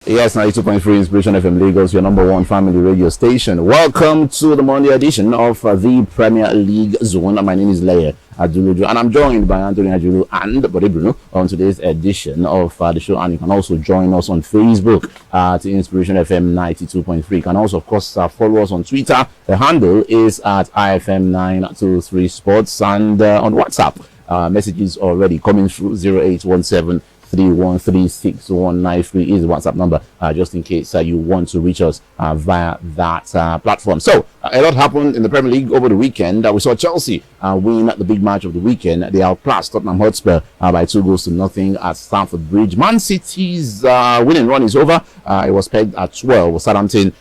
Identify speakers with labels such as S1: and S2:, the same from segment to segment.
S1: Yes, 92.3 Inspiration FM Lagos, your number one family radio station. Welcome to the Monday edition of the Premier League Zone. My name is Laye Aduluju, and I'm joined by Anthony Ajulu and Bode Bruno on today's edition of the show. And you can also join us on Facebook at Inspiration FM 92.3. You can also, of course, follow us on Twitter. The handle is at IFM923 Sports, and on WhatsApp, messages already coming through 0817 3136193 is the WhatsApp number, just in case you want to reach us via that platform. So a lot happened in the Premier League over the weekend. We saw Chelsea win the big match of the weekend. They outclassed Tottenham Hotspur by 2-0 at Stamford Bridge. Man City's winning run is over. It was pegged at 12. Southampton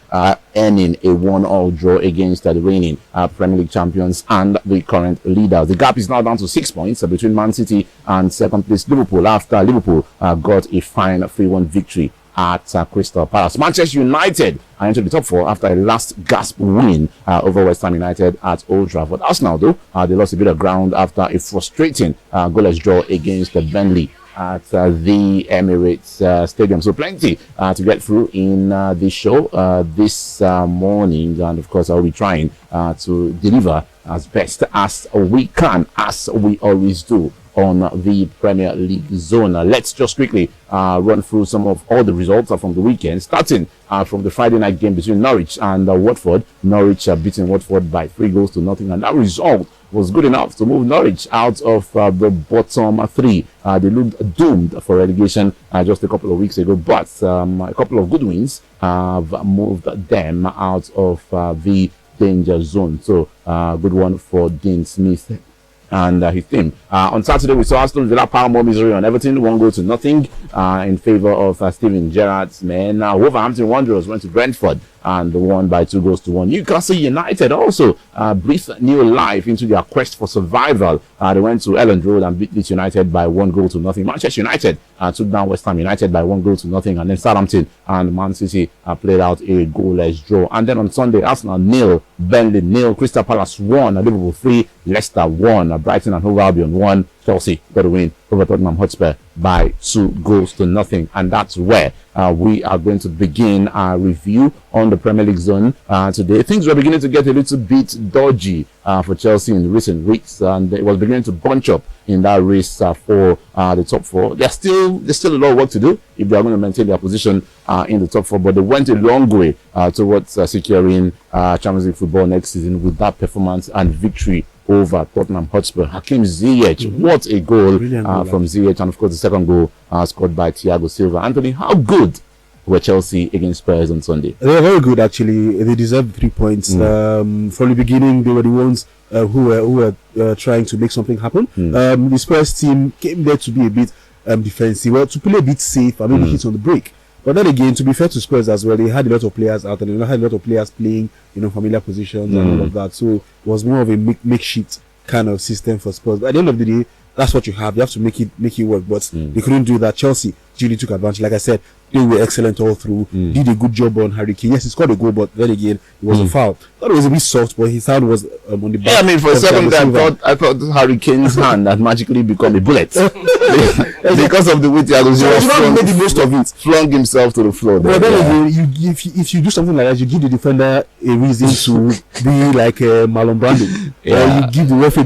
S1: earning a 1-1 draw against the reigning Premier League champions and the current leaders. The gap is now down to 6 points between Man City and second place Liverpool, after Liverpool got a fine 3-1 victory at Crystal Palace. Manchester United entered the top four after a last gasp win over West Ham United at Old Trafford. Arsenal, though, they lost a bit of ground after a frustrating goalless draw against Burnley at the Emirates Stadium. So plenty to get through in this show this morning, and of course I'll be trying to deliver as best as we can, as we always do on the Premier League Zone. Let's just quickly run through some of all the results from the weekend, starting from the Friday night game between Norwich and Watford. Norwich beating Watford by 3-0, and that result was good enough to move Norwich out of the bottom three. They looked doomed for relegation just a couple of weeks ago, but a couple of good wins have moved them out of the danger zone. So good one for Dean Smith and his team. On Saturday, we saw Aston Villa power more misery on Everton, 1-0 in favor of Steven Gerrard's men. Wolverhampton Wanderers went to Brentford and won by 2-1. Newcastle United also breathed new life into their quest for survival. They went to Elland Road and beat Leeds United by 1-0. Manchester United took down West Ham United by 1-0, and then Southampton and Man City played out a goalless draw. And then on Sunday, Arsenal 0, Burnley 0, Crystal Palace 1, Liverpool 3, Leicester 1, Brighton and Hove Albion 1. Chelsea got a win over Tottenham Hotspur by 2-0, and that's where we are going to begin our review on the Premier League Zone today. Things were beginning to get a little bit dodgy for Chelsea in recent weeks, and it was beginning to bunch up in that race for the top four. There's still a lot of work to do if they are going to maintain their position in the top four, but they went a long way towards securing Champions League football next season with that performance and victory over Tottenham Hotspur. Hakim Ziyech, what a goal from Ziyech, and of course the second goal scored by Thiago Silva. Anthony, how good were Chelsea against Spurs on Sunday?
S2: They were very good, actually. They deserved 3 points. From the beginning, they were the ones who were trying to make something happen. The Spurs team came there to be a bit defensive, well, to play a bit safe and maybe hit on the break. But then again, to be fair to Spurs as well, they had a lot of players out and they had a lot of players playing, familiar positions and all of that. So it was more of a makeshift kind of system for Spurs. But at the end of the day, that's what you have. You have to make it work. But they couldn't do that. Chelsea really took advantage. Like I said, they were excellent all through. Did a good job on Harry Kane. Yes, he scored a goal, but then again, it was a foul. I thought it was a bit soft, but his hand was on the back.
S1: Yeah, I mean, for a second, I thought Harry Kane's hand had magically become a bullet because of the way Thiago Silva
S2: made the most of it.
S1: Flung himself to the floor.
S2: But then again, if you do something like that, you give the defender a reason to be like Marlon Brando. Or you give the referee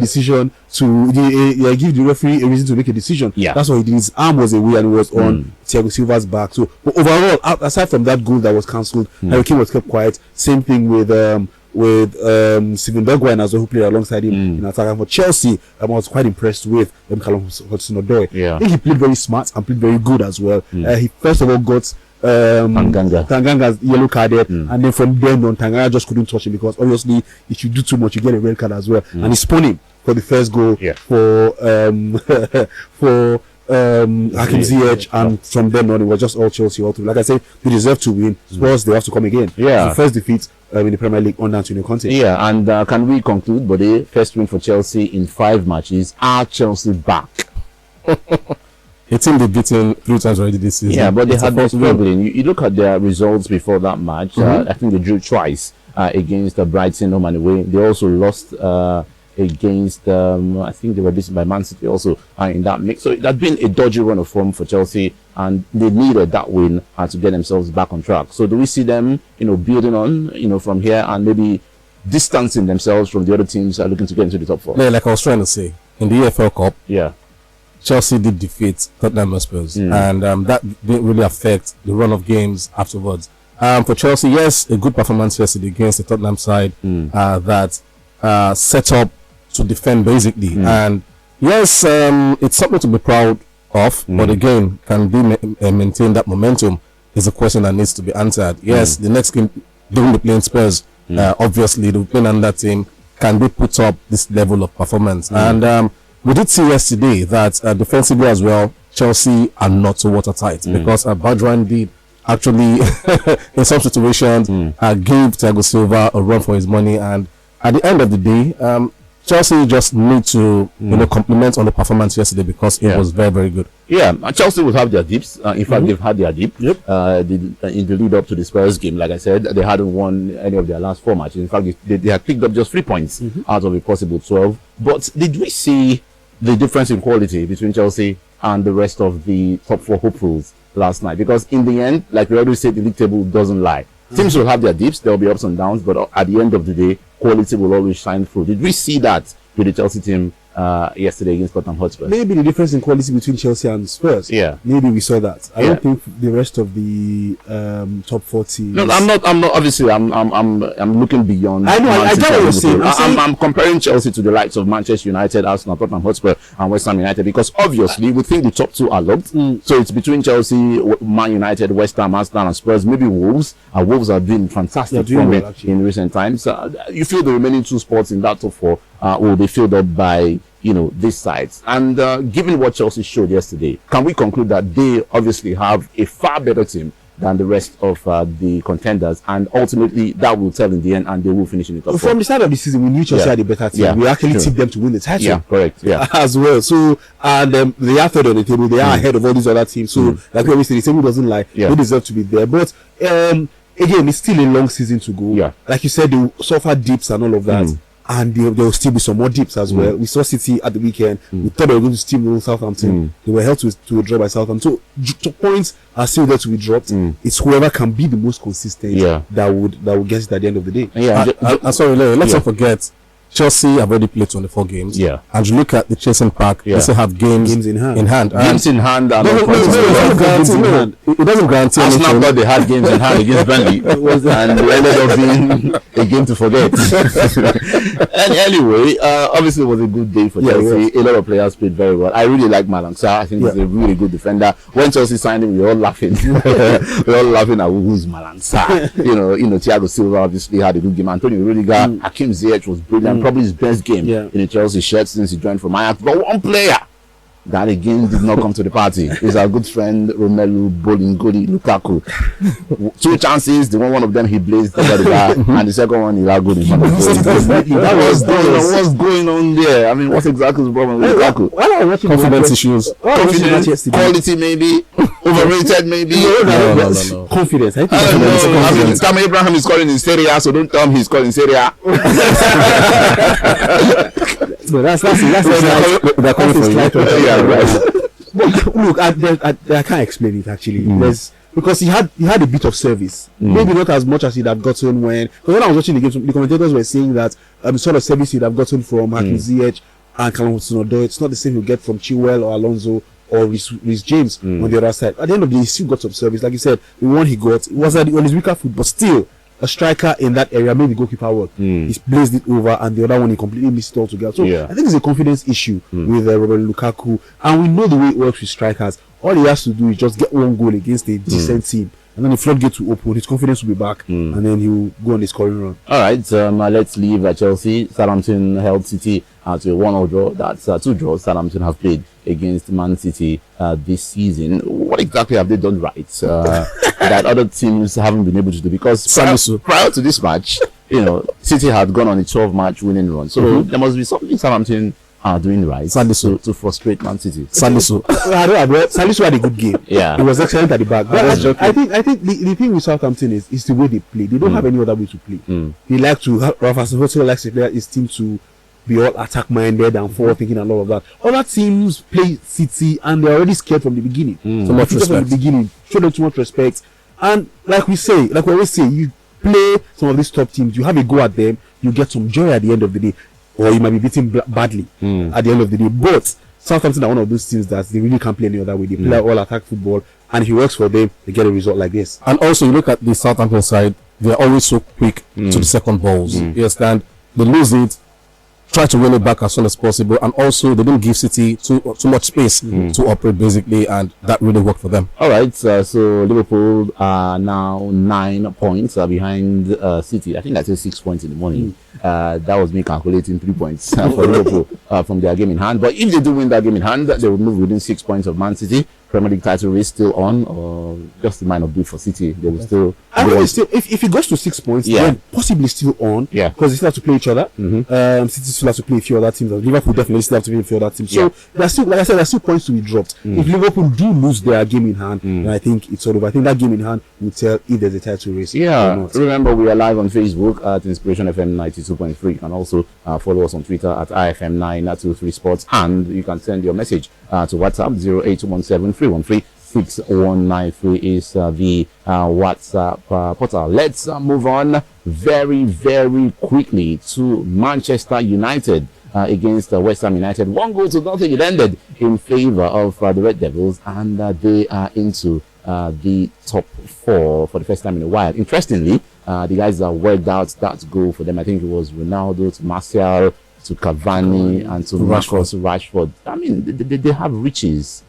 S2: give the referee a reason to make a decision. Yeah. That's what he did. His arm was away and it was on Thiago Silva's back. So, but overall, aside from that goal that was cancelled, Harry Kane was kept quiet. Same thing with Steven Bergwijn as well, who played alongside him in attack. And for Chelsea, I was quite impressed with Callum Hudson-Odoi. I think he played very smart and played very good as well. He first of all got Tanganga's yellow carded, and then from then on, Tanganga just couldn't touch him because obviously if you do too much, you get a red card as well. And he spun him for the first goal for Hakim Ziyech, and from then on it was just all Chelsea all through. Like I said, they deserve to win. Spurs, they have to come again. The first defeat in the Premier League under Antonio Conte.
S1: And can we conclude, but the first win for Chelsea in 5 matches? Are Chelsea back?
S3: A team they've beaten 3 times already this season.
S1: Yeah, but they had been struggling. You look at their results before that match. I think they drew twice against Brighton home and away. They also lost against, I think they were beaten by Man City also in that mix. So it had been a dodgy run of form for Chelsea, and they needed that win to get themselves back on track. So do we see them, building on, from here and maybe distancing themselves from the other teams that are looking to get into the top four?
S3: Yeah, like I was trying to say, in the EFL Cup, Chelsea did defeat Tottenham Spurs, and that didn't really affect the run of games afterwards. For Chelsea, yes, a good performance yesterday against the Tottenham side that set up to defend basically, and yes, it's something to be proud of. But again, can they maintain that momentum is a question that needs to be answered. Yes, the next game they will be playing Spurs. Obviously, they'll play on that team. Can they put up this level of performance? And we did see yesterday that defensively as well, Chelsea are not so watertight because Badran did actually, in some situations, gave Thiago Silva a run for his money. And at the end of the day, Chelsea just need to compliment on the performance yesterday because it was very, very good.
S1: Yeah, Chelsea will have their dips. In fact, they've had their dip. In the lead up to the Spurs game, like I said, they hadn't won any of their last 4 matches. In fact, they had picked up just 3 points out of a possible 12. But did we see the difference in quality between Chelsea and the rest of the top 4 hopefuls last night? Because in the end, like we always say, the league table doesn't lie. Teams will have their dips, there will be ups and downs, but at the end of the day, quality will always shine through. Did we see that with the Chelsea team yesterday against Tottenham Hotspur?
S2: Maybe the difference in quality between Chelsea and Spurs.
S1: Yeah.
S2: Maybe we saw that. I don't think the rest of the top 40.
S1: No, I'm not. Obviously, I'm looking beyond.
S2: I know. I get what you're saying.
S1: I'm comparing Chelsea to the likes of Manchester United, Arsenal, Tottenham Hotspur, and West Ham United because obviously we think the top 2 are locked. So it's between Chelsea, Man United, West Ham, Arsenal, and Spurs. Maybe Wolves. Wolves have been fantastic in recent times. You feel the remaining 2 spots in that top 4 will be filled up by these sides. And given what Chelsea showed yesterday, can we conclude that they obviously have a far better team than the rest of the contenders, and ultimately that will tell in the end, and they will finish in the top 4?
S2: From the start of the season, we knew Chelsea had a better team. We actually tipped them to win the title.
S1: Yeah, correct. Yeah,
S2: as well. So, and they are third on the table. They are ahead of all these other teams. So, like we always say, the table doesn't lie. They deserve to be there. But again, it's still a long season to go.
S1: Yeah,
S2: like you said, they will suffer dips and all of that. And there will still be some more dips as well. We saw City at the weekend. We thought they were going to steamroll Southampton. They were held to a draw by Southampton. So points are still there to be dropped. It's whoever can be the most consistent that would get it at the end of the day.
S3: Sorry, let's not forget, Chelsea have already played 24 games. And you look at the chasing pack, they still have games in hand.
S1: Games in hand.
S3: It doesn't guarantee anything.
S1: Arsenal thought they had games in hand against Burnley, and it ended up being a game to forget. And anyway, obviously it was a good day for Chelsea. A lot of players played very well. I really like Malang Sarr. I think he's a really good defender. When Chelsea signed him, we were all laughing. We were all laughing at who's Malang Sarr. Thiago Silva obviously had a good game. Antonio Rudiger, Hakim Ziyech was brilliant. Probably his best game in a Chelsea shirt since he joined from Ajax. But one player that again did not come to the party is our good friend Romelu Bolingoli Lukaku. 2 chances, one of them he blazed over the bar, and the second one he had good in front of the what's going on there? I mean, what's exactly the problem with Lukaku?
S3: Confidence issues.
S1: Confidence, quality maybe, overrated maybe.
S2: No. Confidence. I think
S1: Tam Abraham is calling in Serie A, so don't tell him he's calling in Serie A.
S2: That's But look, I can't explain it actually. Because he had a bit of service, maybe not as much as he'd have gotten when I was watching the game. The commentators were saying that the sort of service he'd have gotten from Hakim Ziyech and Callum Hudson-Odoi, it's not the same you get from Chilwell or Alonso or Reece James on the other side. At the end of the day, he still got some service. Like you said, the one he got, it was on his weaker foot, but still a striker in that area made the goalkeeper work. He's blazed it over, and the other one he completely missed it altogether. So I think it's a confidence issue with Romelu Lukaku, and we know the way it works with strikers. All he has to do is just get one goal against a decent team, and then the floodgates will open. His confidence will be back, and then he will go on the scoring run.
S1: All right, let's leave Chelsea. Southampton held City to a 1-0 draw. That's 2 draws Southampton have played against Man City this season. What exactly have they done right that other teams haven't been able to do? Because prior to this match, City had gone on a 12-match winning run. So there must be something Southampton are doing right to frustrate Man City.
S2: Salisu had a good game.
S1: Yeah,
S2: he was excellent at the back. But I think the thing with Southampton is the way they play. They don't have any other way to play. He likes to Rafa Sohoto likes to play his team to be all attack minded and forward thinking and all of that. Other teams play City and they're already scared from the beginning.
S3: Too much respect.
S2: From the beginning, show them too much respect. And like we always say, you play some of these top teams, you have a go at them, you get some joy at the end of the day, or you might be beaten badly at the end of the day. But Southampton are one of those teams that they really can't play any other way. They play all attack football, and if it works for them, they get a result like this.
S3: And also, you look at the Southampton side, they're always so quick to the second balls. You understand? They lose it, try to win it back as soon as possible, and also they didn't give City too much space to operate basically, and that really worked for them.
S1: All right, so Liverpool are now 9 points behind City. I think I said 6 points in the morning. That was me calculating 3 points for Liverpool from their game in hand. But if they do win that game in hand, they will move within 6 points of Man City. Premier League title race still on, or just it might not be for City. They will still.
S2: I think still, if it goes to 6 points, then possibly still on.
S1: Yeah,
S2: because they still have to play each other. City still have to play a few other teams. Liverpool definitely still have to play a few other teams. So there's still, like I said, there's still points to be dropped. If Liverpool do lose their game in hand, then I think it's sort of. I think that game in hand will tell if there's a title race.
S1: Yeah. Or not. Remember, we are live on Facebook at Inspiration FM 92.3. You can also follow us on Twitter at IFM923 Sports, and you can send your message to WhatsApp 08173136193 is the WhatsApp portal. Let's move on very, very quickly to Manchester United against West Ham United. 1-0 it ended in favor of the Red Devils, and they are into the top 4 for the first time in a while. Interestingly, the guys that worked out that goal for them, I think it was Ronaldo to Martial to Cavani and to Rashford. I mean, they have riches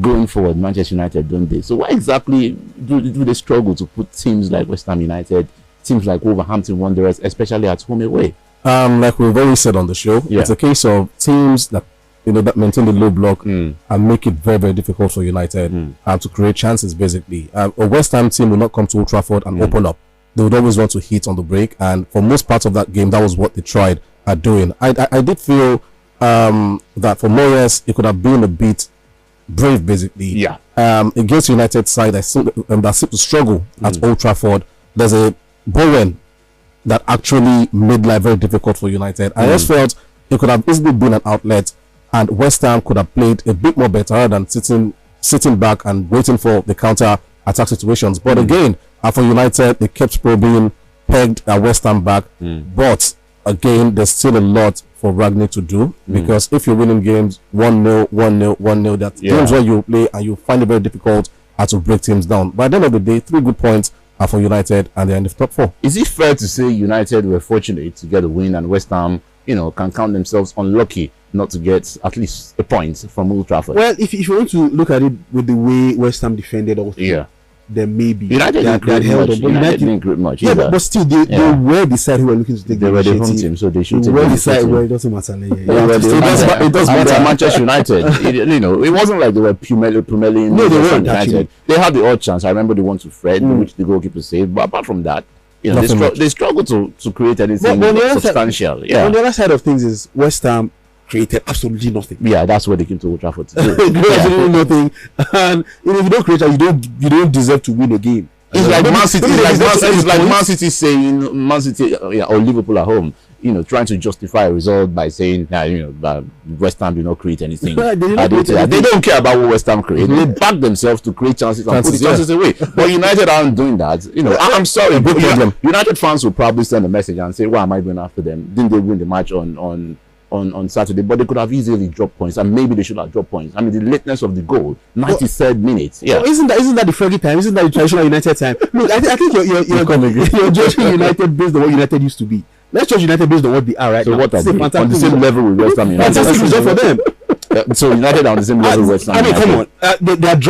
S1: going forward, Manchester United, don't they? So why exactly do they struggle to put teams like West Ham United, teams like Wolverhampton Wanderers, especially at home away?
S3: Like we've always said on the show, it's a case of teams that that maintain the low block and make it very, very difficult for United to create chances. Basically, a West Ham team will not come to Old Trafford and open up. They would always want to hit on the break, and for most parts of that game, that was what they tried at doing. I did feel that for Moyes, it could have been a bit brave, basically. Against United side that seemed to struggle at Old Trafford. There's a Bowen that actually made life very difficult for United. I just felt it could have easily been an outlet, and West Ham could have played a bit more better rather than sitting back and waiting for the counter attack situations. But again, for United, they kept probing, pegged West Ham back. But again, there's still a lot for Ragnick to do, because if you're winning games 1-0, 1-0, 1-0, that's games where you play and you find it very difficult to break teams down. By the end of the day, 3 good points are for United, and they're in the top 4.
S1: Is it fair to say United were fortunate to get a win, and West Ham, can count themselves unlucky not to get at least a point from Old Trafford?
S2: Well, if you want to look at it with the way West Ham defended also, then maybe
S1: United didn't create much. United didn't create much.
S2: Yeah, but still, they were the side who were looking to take
S1: the initiative. They were the home team, so they should take the
S2: initiative. Well, it doesn't matter.
S1: It does matter. Manchester United, it wasn't like they were pummeling.
S2: No, they weren't actually.
S1: They had the odd chance. I remember the one to Fred, which the goalkeeper saved. But apart from that, they struggled to create anything substantial.
S2: On the other side of things is West Ham created absolutely nothing.
S1: Yeah, that's what they came to Old Trafford to do.
S2: Absolutely nothing. And if you don't create, you don't deserve to win a game.
S1: It's like Man City. It's like Man City saying or Liverpool at home, trying to justify a result by saying, West Ham did not create anything. They don't care about what West Ham create. They back themselves to create chances and put the chances away. But United aren't doing that. I'm sorry, but United fans will probably send a message and say, why am I going after them? Didn't they win the match on Saturday? But they could have easily dropped points, and maybe they should have dropped points. I mean, the lateness of the goal, 93rd minute. Yeah,
S2: isn't that the friendly time? Isn't that the traditional United time? Look, I think you're judging United based on what United used to be. Let's judge United based on what they are right now.
S1: So what are they? On the same level with West Ham United.
S2: Fantastic result for them.
S1: So United are on the same level with West Ham.
S2: I mean, come on.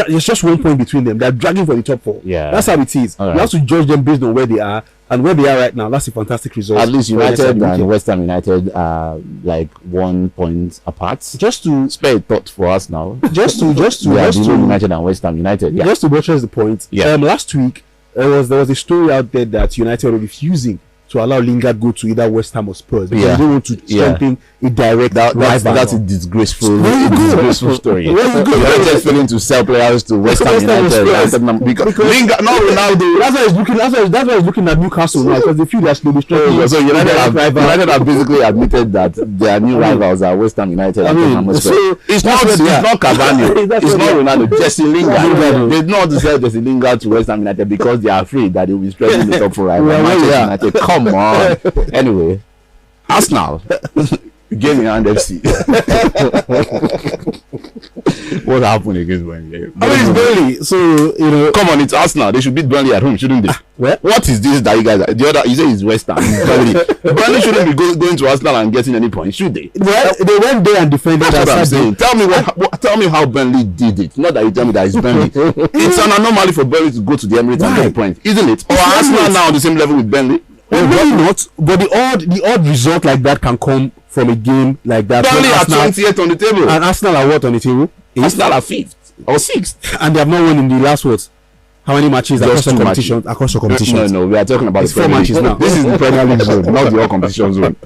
S2: There's just 1 point between them. They're dragging for the top 4.
S1: Yeah,
S2: that's how it is. Right. You have to judge them based on where they are. And where they are right now, that's a fantastic result.
S1: At least United and West Ham United are like 1 point apart.
S2: Just to
S1: spare a thought for us now.
S2: Just to
S1: United and West Ham United.
S2: Just to buttress the point. Last week there was a story out there that United were refusing to allow Lingard go to either West Ham or Spurs. Because they don't want to strengthen a direct rival.
S1: That's a disgraceful story.
S2: Where you go?
S1: You're just failing to sell players to West Ham United. Because Lingard, not Ronaldo.
S2: That's why he's looking at Newcastle now, because they feel they're slowly strengthening.
S1: So United have basically admitted that their new rivals are West Ham United. So it's not Cavani, it's not Ronaldo. Jesse Lingard. They don't want to sell Jesse Lingard to West Ham United because they are afraid that they will be strengthening the top four rival. Manchester United. Come on. Anyway, Arsenal. Game in hand FC. What happened against Burnley?
S2: I mean, it's Burnley, so
S1: come on, it's Arsenal. They should beat Burnley at home, shouldn't they? What is this that you guys? The other, you say it's West Ham. Burnley shouldn't be going to Arsenal and getting any points, should they?
S2: Well, they went there and defended.
S1: That's what I'm saying. Tell me how Burnley did it. Not that you tell me that it's Burnley. It's an anomaly for Burnley to go to the Emirates and get a point, isn't it? Or Arsenal now on the same level with Burnley?
S2: Well, maybe not, but the odd result like that can come from a game like that.
S1: Burnley are 20th on the table.
S2: And Arsenal are what on the table?
S1: Arsenal are 5th or 6th.
S2: And they have not won in the last what? How many matches across the competition?
S1: No, we are talking about
S2: it's 4 matches now.
S1: This is the Premier League zone, not the all competition zone.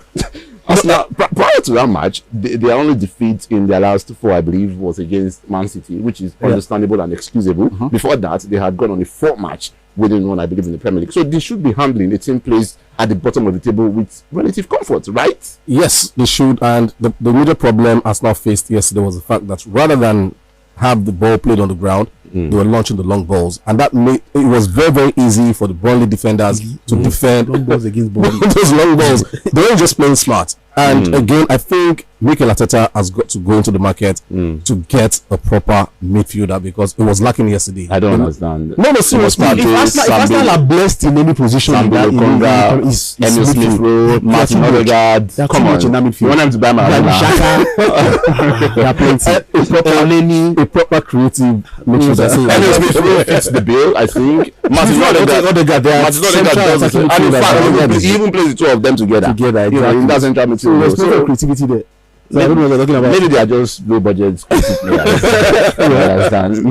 S1: Arsenal, prior to that match, their only defeat in their last 4, I believe, was against Man City, which is understandable and excusable. Before that, they had gone on a 4 match winning one, I believe, in the Premier League. So they should be handling a team placed at the bottom of the table with relative comfort, right?
S3: Yes, they should. And the major problem Arsenal faced yesterday was the fact that rather than have the ball played on the ground, they were launching the long balls, and that made it was very, very easy for the Burnley defenders to defend
S2: long balls against Burnley.
S3: Those long balls. They weren't just playing smart. And again, I think Mikel Arteta has got to go into the market to get a proper midfielder, because it was lacking yesterday.
S1: I don't understand.
S3: No, seriously.
S2: If Arsenal are blessed in any position,
S1: Emil Smith Rowe, Martin Odegaard.
S2: Come on,
S1: you want them to buy my
S3: a proper creative midfielder.
S1: Emil Smith Rowe fits the bill, I think. Martin Odegaard does it. And in fact, he even plays the two of them together. In that central midfield.
S2: There's no creativity there. So I don't know what they're talking about.
S1: Maybe they are just low budget players. Understand?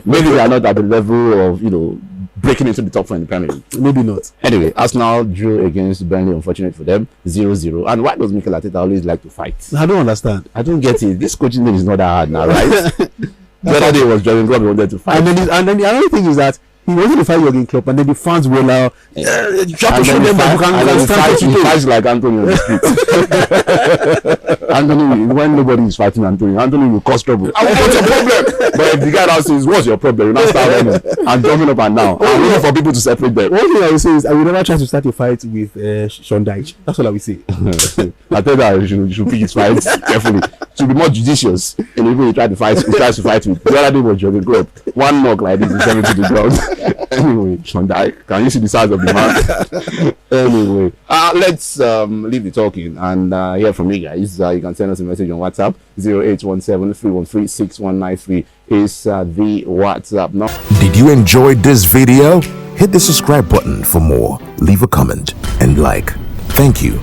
S1: Maybe they are not at the level of breaking into the top 4 in the Premier League.
S2: Maybe not.
S1: Anyway, Arsenal drew against Burnley, unfortunate for them, 0-0. And why does Mikel Arteta always like to fight?
S2: I don't understand.
S1: I don't get it. This coaching thing is not that hard now, right? The other day was Jurgen Klopp wanted to fight.
S2: And then the other thing is that he wanted to fight Jurgen Klopp, and then the fans were like,
S1: you have to show them that you fight like Anthony on the street. Anthony, when nobody is fighting Anthony will cause trouble. What's your problem? But if the guy now says, what's your problem? You now start running and jumping up and down. I'm waiting for people to separate them.
S2: One thing I will say is, I will never try to start a fight with Sean Dyche. That's all I will say.
S1: I tell that you should pick his fights carefully. To be more judicious. And even he tries to fight with. The other day was Jurgen Klopp. One knock like this is coming to the ground. Anyway, Sean Dyche, can you see the size of the man? Anyway, let's leave the talking and hear from you guys. You can send us a message on WhatsApp. 0817-313-6193 is the WhatsApp number.
S4: Did you enjoy this video? Hit the subscribe button for more. Leave a comment and like. Thank you.